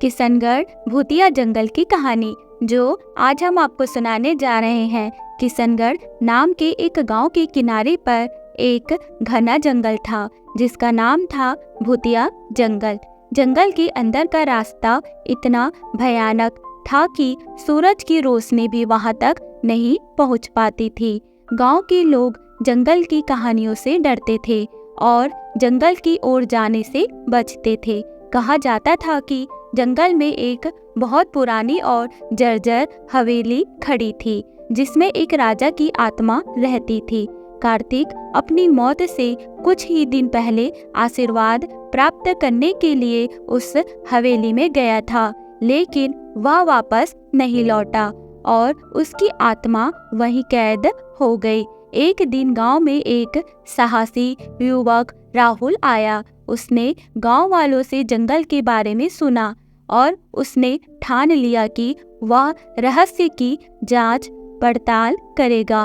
किशनगढ़ भूतिया जंगल की कहानी जो आज हम आपको सुनाने जा रहे हैं। किशनगढ़ नाम के एक गांव के किनारे पर एक घना जंगल था जिसका नाम था भूतिया जंगल। जंगल के अंदर का रास्ता इतना भयानक था कि सूरज की रोशनी भी वहां तक नहीं पहुंच पाती थी। गांव के लोग जंगल की कहानियों से डरते थे और जंगल की ओर जाने से बचते थे। कहा जाता था कि जंगल में एक बहुत पुरानी और जर्जर हवेली खड़ी थी जिसमें एक राजा की आत्मा रहती थी। कार्तिक अपनी मौत से कुछ ही दिन पहले आशीर्वाद प्राप्त करने के लिए उस हवेली में गया था, लेकिन वह वापस नहीं लौटा और उसकी आत्मा वहीं कैद हो गई। एक दिन गांव में एक साहसी युवक राहुल आया। उसने गांव वालों से जंगल के बारे में सुना और उसने ठान लिया कि वह रहस्य की जांच पड़ताल करेगा।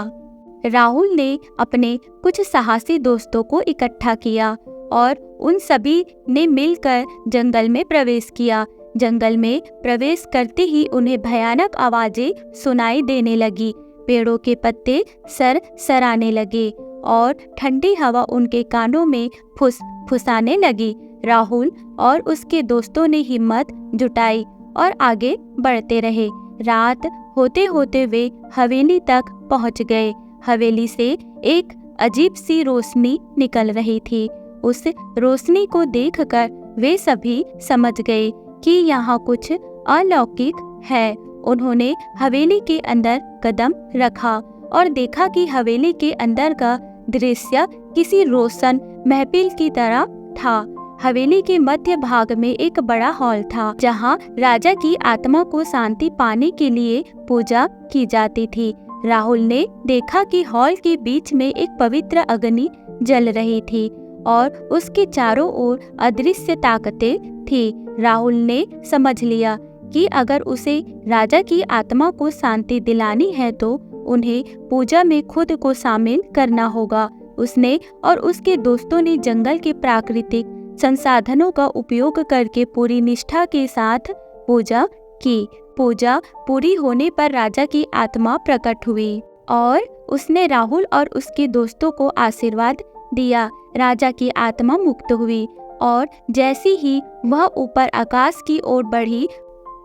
राहुल ने अपने कुछ साहसी दोस्तों को इकट्ठा किया और उन सभी ने मिलकर जंगल में प्रवेश किया। जंगल में प्रवेश करते ही उन्हें भयानक आवाजें सुनाई देने लगी। पेड़ों के पत्ते सरसराने लगे और ठंडी हवा उनके कानों में फुसफुसाने लगी। राहुल और उसके दोस्तों ने हिम्मत जुटाई और आगे बढ़ते रहे। रात होते होते वे हवेली तक पहुंच गए। हवेली से एक अजीब सी रोशनी निकल रही थी। उस रोशनी को देखकर वे सभी समझ गए कि यहाँ कुछ अलौकिक है। उन्होंने हवेली के अंदर कदम रखा और देखा कि हवेली के अंदर का दृश्य किसी रोशन महफिल की तरह था। हवेली के मध्य भाग में एक बड़ा हॉल था जहाँ राजा की आत्मा को शांति पाने के लिए पूजा की जाती थी। राहुल ने देखा कि हॉल के बीच में एक पवित्र अग्नि जल रही थी और उसके चारों ओर अदृश्य ताकतें थी। राहुल ने समझ लिया कि अगर उसे राजा की आत्मा को शांति दिलानी है तो उन्हें पूजा में खुद को शामिल करना होगा। उसने और उसके दोस्तों ने जंगल के प्राकृतिक संसाधनों का उपयोग करके पूरी निष्ठा के साथ पूजा की। पूजा पूरी होने पर राजा की आत्मा प्रकट हुई और उसने राहुल और उसके दोस्तों को आशीर्वाद दिया। राजा की आत्मा मुक्त हुई और जैसे ही वह ऊपर आकाश की ओर बढ़ी,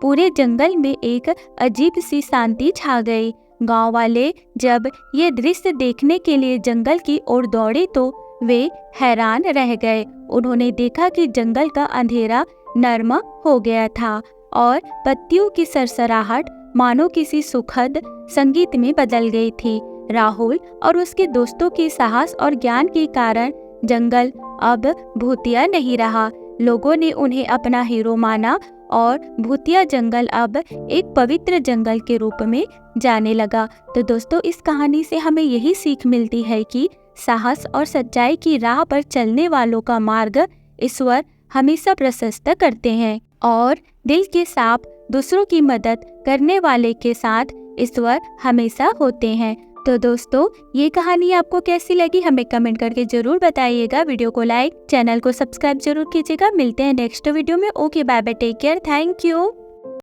पूरे जंगल में एक अजीब सी शांति छा गई। गांव वाले जब ये दृश्य देखने के लिए जंगल की ओर दौड़े तो वे हैरान रह गए। उन्होंने देखा कि जंगल का अंधेरा नर्म हो गया था और पत्तियों की सरसराहट मानो किसी सुखद संगीत में बदल गई थी। राहुल और उसके दोस्तों के साहस और ज्ञान के कारण जंगल अब भूतिया नहीं रहा। लोगों ने उन्हें अपना हीरो माना और भूतिया जंगल अब एक पवित्र जंगल के रूप में जाने लगा। तो दोस्तों, इस कहानी से हमें यही सीख मिलती है कि साहस और सच्चाई की राह पर चलने वालों का मार्ग ईश्वर हमेशा प्रशस्त करते हैं और दिल के साफ दूसरों की मदद करने वाले के साथ ईश्वर हमेशा होते हैं। तो दोस्तों, ये कहानी आपको कैसी लगी हमें कमेंट करके जरूर बताइएगा। वीडियो को लाइक, चैनल को सब्सक्राइब जरूर कीजिएगा। मिलते हैं नेक्स्ट वीडियो में। Okay, bye bye, take care, thank you.